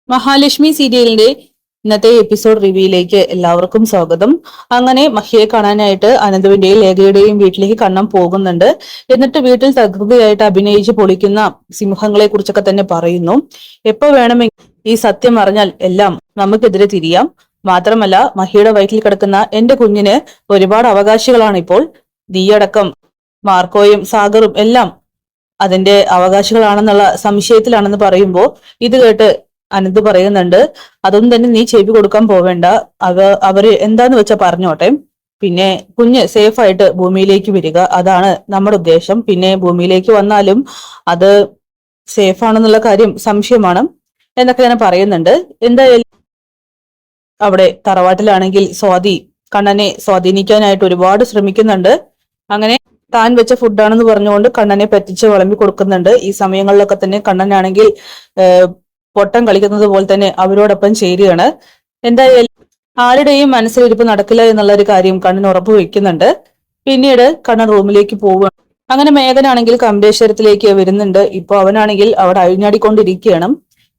മഹാലക്ഷ്മി സീരിയലിന്റെ ഇന്നത്തെ എപ്പിസോഡ് റിവ്യൂയിലേക്ക് എല്ലാവർക്കും സ്വാഗതം. അങ്ങനെ മഹിയെ കാണാനായിട്ട് അനന്തുവിന്റെയും ലേഖയുടെയും വീട്ടിലേക്ക് കണ്ണം പോകുന്നുണ്ട്. എന്നിട്ട് വീട്ടിൽ തകൃതിയായിട്ട് അഭിനയിച്ച് പൊളിക്കുന്ന സിംഹങ്ങളെ കുറിച്ചൊക്കെ തന്നെ പറയുന്നു. എപ്പോ വേണമെങ്കിൽ ഈ സത്യം അറിഞ്ഞാൽ എല്ലാം നമുക്കെതിരെ തിരിയാം. മാത്രമല്ല, മഹിയുടെ വയറ്റിൽ കിടക്കുന്ന എന്റെ കുഞ്ഞിന് ഒരുപാട് അവകാശികളാണ് ഇപ്പോൾ. നീയടക്കം മാർക്കോയും സാഗറും എല്ലാം അതിന്റെ അവകാശികളാണെന്നുള്ള സംശയത്തിലാണെന്ന് പറയുമ്പോൾ ഇത് കേട്ട് അനന്ത് പറയുന്നുണ്ട്, അതൊന്നും തന്നെ നീ ചെവി കൊടുക്കാൻ പോവേണ്ട. അവര് എന്താന്ന് വെച്ചാ പറഞ്ഞോട്ടെ. പിന്നെ കുഞ്ഞ് സേഫ് ആയിട്ട് ഭൂമിയിലേക്ക് വരിക, അതാണ് നമ്മുടെ ഉദ്ദേശം. പിന്നെ ഭൂമിയിലേക്ക് വന്നാലും അത് സേഫ് ആണെന്നുള്ള കാര്യം സംശയമാണ് എന്നൊക്കെ ഞാൻ പറയുന്നുണ്ട്. എന്തായാലും അവിടെ തറവാട്ടിലാണെങ്കിൽ സ്വാതി കണ്ണനെ സ്വാധീനിക്കാനായിട്ട് ഒരുപാട് ശ്രമിക്കുന്നുണ്ട്. അങ്ങനെ താൻ വെച്ച ഫുഡാണെന്ന് പറഞ്ഞുകൊണ്ട് കണ്ണനെ പറ്റിച്ച് വിളമ്പി കൊടുക്കുന്നുണ്ട്. ഈ സമയങ്ങളിലൊക്കെ തന്നെ കണ്ണനാണെങ്കിൽ പൊട്ടം കളിക്കുന്നത് പോലെ തന്നെ അവരോടൊപ്പം ചേരുകയാണ്. എന്തായാലും ആരുടെയും മനസ്സിലിരിപ്പ് നടക്കില്ല എന്നുള്ള ഒരു കാര്യം കണ്ണൻ ഉറപ്പ് വെക്കുന്നുണ്ട്. പിന്നീട് കണ്ണൻ റൂമിലേക്ക് പോവുകയാണ്. അങ്ങനെ മേഘനാണെങ്കിൽ കമ്പേശ്വരത്തിലേക്ക് വരുന്നുണ്ട്. ഇപ്പൊ അവനാണെങ്കിൽ അവിടെ അഴിഞ്ഞാടിക്കൊണ്ടിരിക്കുകയാണ്.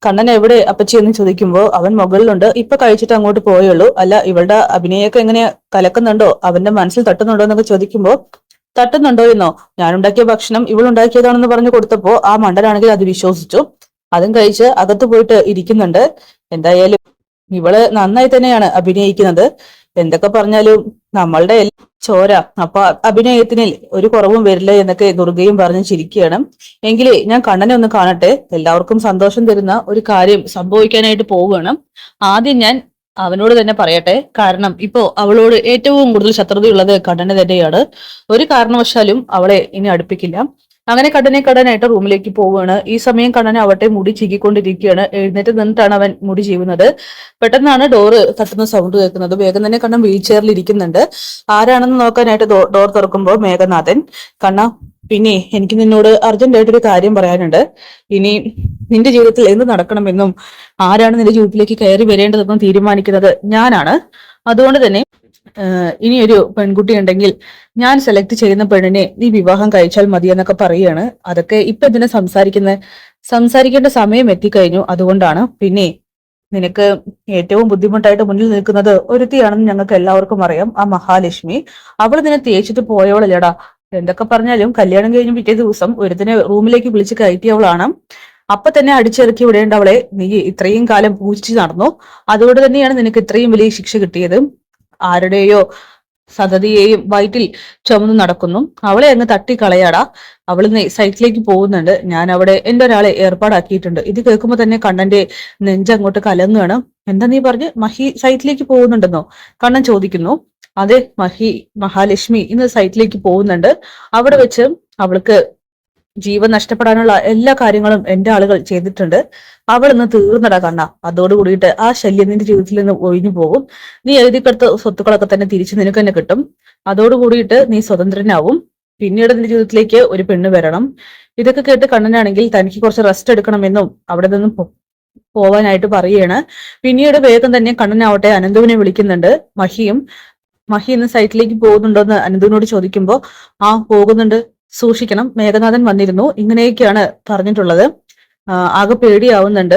കണ്ണൻ എവിടെ അപ്പച്ചി എന്ന് ചോദിക്കുമ്പോൾ അവൻ മുകളിലുണ്ട്. ഇപ്പൊ കഴിച്ചിട്ട് അങ്ങോട്ട് പോയുള്ളൂ. അല്ല, ഇവളുടെ അഭിനയൊക്കെ എങ്ങനെ കലക്കുന്നുണ്ടോ, അവന്റെ മനസ്സിൽ തട്ടുന്നുണ്ടോ എന്നൊക്കെ ചോദിക്കുമ്പോൾ തട്ടുന്നുണ്ടോ എന്നോ, ഞാനുണ്ടാക്കിയ ഭക്ഷണം ഇവളുണ്ടാക്കിയതാണെന്ന് പറഞ്ഞു കൊടുത്തപ്പോ ആ മണ്ടനാണെങ്കിൽ അത് വിശ്വസിച്ചു. അതും കഴിച്ച് അകത്ത് പോയിട്ട് ഇരിക്കുന്നുണ്ട്. എന്തായാലും ഇവള് നന്നായി തന്നെയാണ് അഭിനയിക്കുന്നത്. എന്തൊക്കെ പറഞ്ഞാലും നമ്മളുടെ ചോര, അപ്പൊ അഭിനയത്തിന് ഒരു കുറവും വരില്ല എന്നൊക്കെ ദുർഗയും പറഞ്ഞ് ചിരിക്കുകയാണ്. എങ്കിലേ ഞാൻ കണ്ണനെ ഒന്ന് കാണട്ടെ. എല്ലാവർക്കും സന്തോഷം തരുന്ന ഒരു കാര്യം സംഭവിക്കാനായിട്ട് പോവുകയാണ്. ആദ്യം ഞാൻ അവനോട് തന്നെ പറയട്ടെ. കാരണം ഇപ്പോ അവളോട് ഏറ്റവും കൂടുതൽ ശത്രുതയുള്ളത് കണ്ണന് തന്നെയാണ്. ഒരു കാരണവശാലും അവളെ ഇനി അടുപ്പിക്കില്ല. അങ്ങനെ കണ്ണനെ കടനായിട്ട് റൂമിലേക്ക് പോവുകയാണ്. ഈ സമയം കണ്ണനെ അവട്ടെ മുടി ചീകിക്കൊണ്ടിരിക്കുകയാണ്. എഴുന്നേറ്റ് നിന്നിട്ടാണ് അവൻ മുടി ചെയ്യുന്നത്. പെട്ടെന്നാണ് ഡോറ് തട്ടുന്ന സൗണ്ട് കേൾക്കുന്നത്. വേഗം തന്നെ കണ്ണൻ വീൽ ചെയറിൽ ഇരിക്കുന്നുണ്ട്. ആരാണെന്ന് നോക്കാനായിട്ട് ഡോർ തുറക്കുമ്പോൾ മേഘനാഥൻ. കണ്ണ, പിന്നെ എനിക്ക് നിന്നോട് അർജന്റായിട്ടൊരു കാര്യം പറയാനുണ്ട്. ഇനി നിന്റെ ജീവിതത്തിൽ എന്ത് നടക്കണമെന്നും ആരാണ് നിന്റെ ജീവിതത്തിലേക്ക് കയറി വരേണ്ടതെന്നും തീരുമാനിക്കുന്നത് ഞാനാണ്. അതുകൊണ്ട് തന്നെ ഇനിയൊരു പെൺകുട്ടി ഉണ്ടെങ്കിൽ ഞാൻ സെലക്ട് ചെയ്യുന്ന പെണ്ണിനെ നീ വിവാഹം കഴിച്ചാൽ മതി എന്നൊക്കെ പറയുകയാണ്. അതൊക്കെ ഇപ്പൊ എന്തിനാ സംസാരിക്കേണ്ട സമയം എത്തിക്കഴിഞ്ഞു, അതുകൊണ്ടാണ്. പിന്നെ നിനക്ക് ഏറ്റവും ബുദ്ധിമുട്ടായിട്ട് മുന്നിൽ നിൽക്കുന്നത് ഒരുത്തിയാണെന്ന് ഞങ്ങൾക്ക് എല്ലാവർക്കും അറിയാം, ആ മഹാലക്ഷ്മി. അവൾ നിന്നെ തേച്ചിട്ട് പോയവളല്ലേടാ. എന്തൊക്കെ പറഞ്ഞാലും കല്യാണം കഴിഞ്ഞ് പിറ്റേ ദിവസം ഒരുത്തിനെ റൂമിലേക്ക് വിളിച്ച് കയറ്റിയവളാണ്. അപ്പൊ തന്നെ അടിച്ചിറക്കി വിടേണ്ടവളെ നീ ഇത്രയും കാലം പൂജിച്ച് നടന്നു. അതുകൊണ്ട് തന്നെയാണ് നിനക്ക് ഇത്രയും വലിയ ശിക്ഷ കിട്ടിയത്. ആരുടെയോ സതതിയെയും വയറ്റിൽ ചുമന്ന് നടക്കുന്നു. അവളെ അങ്ങ് തട്ടിക്കളയാടാ. അവള് സൈറ്റിലേക്ക് പോകുന്നുണ്ട്. ഞാൻ അവിടെ എന്റെ ഒരാളെ ഏർപ്പാടാക്കിയിട്ടുണ്ട്. ഇത് കേൾക്കുമ്പോ തന്നെ കണ്ണന്റെ നെഞ്ചങ്ങോട്ട് കലങ്ങുകയാണ്. എന്താ നീ പറഞ്ഞ്? മഹി സൈറ്റിലേക്ക് പോകുന്നുണ്ടെന്നോ കണ്ണൻ ചോദിക്കുന്നു. അതെ, മഹാലക്ഷ്മി ഇന്ന് സൈറ്റിലേക്ക് പോകുന്നുണ്ട്. അവിടെ വെച്ച് അവൾക്ക് ജീവൻ നഷ്ടപ്പെടാനുള്ള എല്ലാ കാര്യങ്ങളും എന്റെ ആളുകൾ ചെയ്തിട്ടുണ്ട്. അവൾ ഇന്ന് തീർന്നടാ കണ്ണ. അതോടുകൂടിയിട്ട് ആ ശല്യം നിന്റെ ജീവിതത്തിൽ നിന്ന് ഒഴിഞ്ഞു പോകും. നീ എഴുതിക്കെടുത്ത സ്വത്തുക്കളൊക്കെ തന്നെ തിരിച്ച് നിനക്ക് തന്നെ കിട്ടും. അതോടുകൂടിയിട്ട് നീ സ്വതന്ത്രനാവും. പിന്നീട് നിന്റെ ജീവിതത്തിലേക്ക് ഒരു പെണ്ണ് വരണം. ഇതൊക്കെ കേട്ട് കണ്ണനാണെങ്കിൽ തനിക്ക് കുറച്ച് റെസ്റ്റ് എടുക്കണമെന്നും അവിടെ നിന്നും പോവാനായിട്ട് പറയുകയാണ്. പിന്നീട് വേഗം തന്നെ കണ്ണനാവട്ടെ അനന്തുവിനെ വിളിക്കുന്നുണ്ട്. മഹി ഇന്ന് സൈറ്റിലേക്ക് പോകുന്നുണ്ടോന്ന് അനന്തുവിനോട് ചോദിക്കുമ്പോ പോകുന്നുണ്ട്, സൂക്ഷിക്കണം, മേഘനാഥൻ വന്നിരുന്നു, ഇങ്ങനെയൊക്കെയാണ് പറഞ്ഞിട്ടുള്ളത്. ആകെ പേടിയാവുന്നുണ്ട്.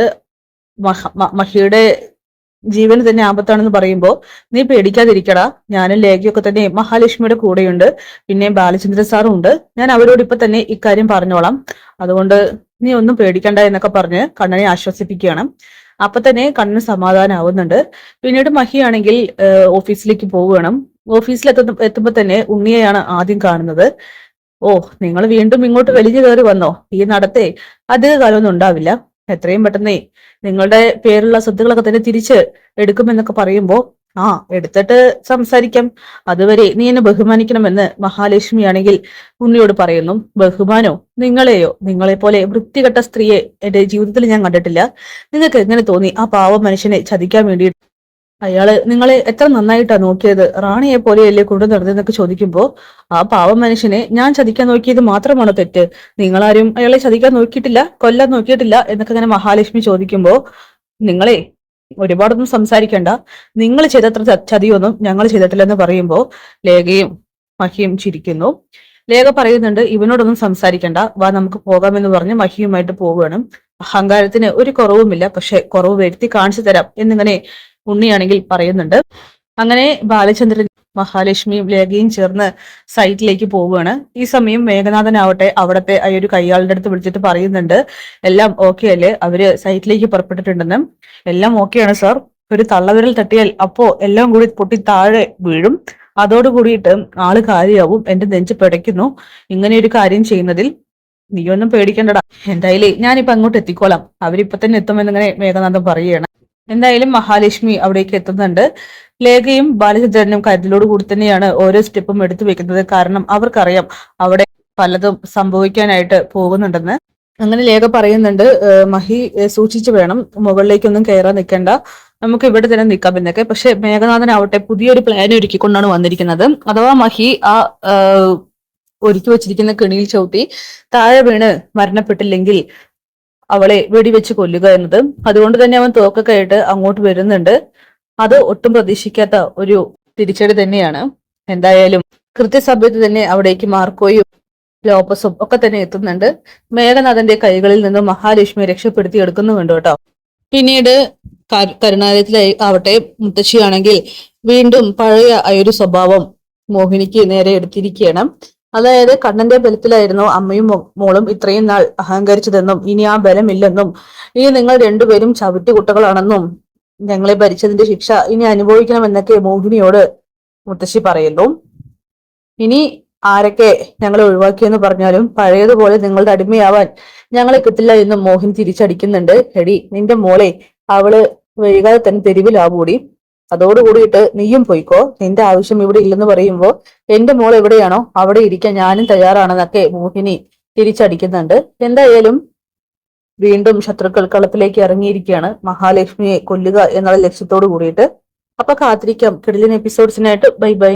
മഹിയുടെ ജീവന് തന്നെ ആപത്താണെന്ന് പറയുമ്പോ നീ പേടിക്കാതിരിക്കടാ. ഞാനും ലേഖയൊക്കെ തന്നെ മഹാലക്ഷ്മിയുടെ കൂടെയുണ്ട്. പിന്നെ ബാലചന്ദ്ര സാറും ഉണ്ട്. ഞാൻ അവരോട് ഇപ്പൊ തന്നെ ഇക്കാര്യം പറഞ്ഞോളാം. അതുകൊണ്ട് നീ ഒന്നും പേടിക്കണ്ട എന്നൊക്കെ പറഞ്ഞ് കണ്ണനെ ആശ്വസിപ്പിക്കുകയാണ്. അപ്പൊ തന്നെ കണ്ണന് സമാധാനമാവുന്നുണ്ട്. പിന്നീട് മഹിയാണെങ്കിൽ ഓഫീസിലേക്ക് പോവുകയാണ്. ഓഫീസിൽ എത്തുമ്പോ തന്നെ ഉണ്ണിയെയാണ് ആദ്യം കാണുന്നത്. നിങ്ങൾ വീണ്ടും ഇങ്ങോട്ട് വലിഞ്ഞു കയറി വന്നോ? ഈ നടത്തെ അധിക കാലമൊന്നും ഉണ്ടാവില്ല. എത്രയും പെട്ടെന്നേ നിങ്ങളുടെ പേരുള്ള സ്വത്തുക്കളൊക്കെ തന്നെ തിരിച്ച് എടുക്കുമെന്നൊക്കെ പറയുമ്പോ എടുത്തിട്ട് സംസാരിക്കാം. അതുവരെ നീ എന്നെ ബഹുമാനിക്കണമെന്ന് മഹാലക്ഷ്മി ആണെങ്കിൽ ഉണ്ണിയോട് പറയുന്നു. ബഹുമാനോ? നിങ്ങളെയോ? നിങ്ങളെ പോലെ വൃത്തികെട്ട സ്ത്രീയെ എന്റെ ജീവിതത്തിൽ ഞാൻ കണ്ടിട്ടില്ല. നിങ്ങൾക്ക് എങ്ങനെ തോന്നി ആ പാവ മനുഷ്യനെ ചതിക്കാൻ വേണ്ടി? അയാള് നിങ്ങളെ എത്ര നന്നായിട്ടാ നോക്കിയത്, റാണിയെ പോലെയല്ലേ കൊണ്ടു നടന്നതെന്നൊക്കെ ചോദിക്കുമ്പോ ആ പാവം മനുഷ്യനെ ഞാൻ ചതിക്കാൻ നോക്കിയത് മാത്രമാണോ തെറ്റ്? നിങ്ങളാരും അയാളെ ചതിക്കാൻ നോക്കിയിട്ടില്ല, കൊല്ലാൻ നോക്കിയിട്ടില്ല എന്നൊക്കെ അങ്ങനെ മഹാലക്ഷ്മി ചോദിക്കുമ്പോ നിങ്ങളെ ഒരുപാടൊന്നും സംസാരിക്കണ്ട, നിങ്ങൾ ചെയ്തത്ര ചതിയൊന്നും ഞങ്ങൾ ചെയ്തിട്ടില്ലെന്ന് പറയുമ്പോ ലേഖയും മഹിയും ചിരിക്കുന്നു. ലേഖ പറയുന്നുണ്ട്, ഇവനോടൊന്നും സംസാരിക്കണ്ട, വാ നമുക്ക് പോകാമെന്ന് പറഞ്ഞ് മഹിയുമായിട്ട് പോവുകയാണ്. അഹങ്കാരത്തിന് ഒരു കുറവുമില്ല, പക്ഷെ കുറവ് വരുത്തി കാണിച്ചു തരാം എന്നിങ്ങനെ ഉണ്ണിയാണെങ്കിൽ പറയുന്നുണ്ട്. അങ്ങനെ ബാലചന്ദ്രൻ മഹാലക്ഷ്മിയും ലേഖയും ചേർന്ന് സൈറ്റിലേക്ക് പോവുകയാണ്. ഈ സമയം മേഘനാഥനാവട്ടെ അവിടത്തെ ഒരു കയ്യാളുടെ അടുത്ത് വിളിച്ചിട്ട് പറയുന്നുണ്ട്, എല്ലാം ഓക്കെ അല്ലേ, അവര് സൈറ്റിലേക്ക് പുറപ്പെട്ടിട്ടുണ്ടെന്ന്. എല്ലാം ഓക്കെയാണ് സാർ, ഒരു തള്ളവിരൽ തട്ടിയാൽ അപ്പോ എല്ലാം കൂടി പൊട്ടി താഴെ വീഴും, അതോട് കൂടിയിട്ട് ആള് കാര്യാവും, എന്റെ നെഞ്ച് പിടയ്ക്കുന്നു ഇങ്ങനെ ഒരു കാര്യം ചെയ്യുന്നതിൽ. നീയൊന്നും പേടിക്കണ്ടടാ, എന്തായാലും ഞാനിപ്പോ അങ്ങോട്ട് എത്തിക്കോളാം, അവരിപ്പൊ തന്നെ എത്തുമെന്നിങ്ങനെ മേഘനാഥൻ പറയുകയാണ്. എന്തായാലും മഹാലക്ഷ്മി അവിടേക്ക് എത്തുന്നുണ്ട്. ലേഖയും ബാലചന്ദ്രനും കരുതലോട് കൂടി തന്നെയാണ് ഓരോ സ്റ്റെപ്പും എടുത്തു വെക്കുന്നത്. കാരണം അവർക്കറിയാം അവിടെ പലതും സംഭവിക്കാനായിട്ട് പോകുന്നുണ്ടെന്ന്. അങ്ങനെ ലേഖ പറയുന്നുണ്ട്, മഹി സൂക്ഷിച്ചു വേണം, മുകളിലേക്കൊന്നും കയറാൻ നിൽക്കണ്ട, നമുക്ക് ഇവിടെ തന്നെ നിൽക്കാം എന്നൊക്കെ. പക്ഷെ മേഘനാഥനാവട്ടെ പുതിയൊരു പ്ലാൻ ഒരുക്കിക്കൊണ്ടാണ് വന്നിരിക്കുന്നത്. അഥവാ മഹി ആ ഒരുക്കി വെച്ചിരിക്കുന്ന കെണിയിൽ ചവിട്ടി താഴെ വീണ് മരണപ്പെട്ടില്ലെങ്കിൽ അവളെ വെടിവെച്ച് കൊല്ലുക എന്നത്. അതുകൊണ്ട് തന്നെ അവൻ തോക്കൊക്കെ ആയിട്ട് അങ്ങോട്ട് വരുന്നുണ്ട്. അത് ഒട്ടും പ്രതീക്ഷിക്കാത്ത ഒരു തിരിച്ചടി തന്നെയാണ്. എന്തായാലും കൃത്യസമയത്ത് തന്നെ അവിടേക്ക് മാർക്കോയും ലോപ്പസും ഒക്കെ തന്നെ എത്തുന്നുണ്ട്. മേഘനാഥന്റെ കൈകളിൽ നിന്നും മഹാലക്ഷ്മിയെ രക്ഷപ്പെടുത്തി എടുക്കുന്നുണ്ട് കേട്ടോ. പിന്നീട് കരുണാലയത്തിലായി ആവട്ടെ മുത്തശ്ശിയാണെങ്കിൽ വീണ്ടും പഴയ ഒരു സ്വഭാവം മോഹിനിക്ക് നേരെ എടുത്തിരിക്കുകയാണ്. അതായത് കണ്ണന്റെ ബലത്തിലായിരുന്നു അമ്മയും മോളും ഇത്രയും നാൾ അഹങ്കരിച്ചതെന്നും ഇനി ആ ബലമില്ലെന്നും ഇനി നിങ്ങൾ രണ്ടുപേരും ചവിട്ടുകുട്ടകളാണെന്നും ഞങ്ങളെ ഭരിച്ചതിന്റെ ശിക്ഷ ഇനി അനുഭവിക്കണമെന്നൊക്കെ മോഹിനിയോട് മുത്തശ്ശി പറയുന്നു. ഇനി ആരൊക്കെ ഞങ്ങളെ ഒഴിവാക്കിയെന്ന് പറഞ്ഞാലും പഴയതുപോലെ നിങ്ങളുടെ അടിമയാവാൻ ഞങ്ങളെ കിട്ടില്ല എന്നും മോഹിനി തിരിച്ചടിക്കുന്നുണ്ട്. എടി നിന്റെ മോളെ, അവള് വൈകാതെ തന്നെ തെരുവിലാവൂടി, അതോടുകൂടിയിട്ട് നീയും പോയിക്കോ, നിന്റെ ആവശ്യം ഇവിടെ ഇല്ലെന്ന് പറയുമ്പോ എന്റെ മോൾ എവിടെയാണോ അവിടെ ഇരിക്കാൻ ഞാനും തയ്യാറാണെന്നൊക്കെ മോഹിനി തിരിച്ചടിക്കുന്നുണ്ട്. എന്തായാലും വീണ്ടും ശത്രുക്കൾ കളത്തിലേക്ക് ഇറങ്ങിയിരിക്കുകയാണ്, മഹാലക്ഷ്മിയെ കൊല്ലുക എന്നുള്ള ലക്ഷ്യത്തോട് കൂടിയിട്ട്. അപ്പൊ കാത്തിരിക്കാം കിടിലൻ എപ്പിസോഡ്സിനായിട്ട്. Bye bye.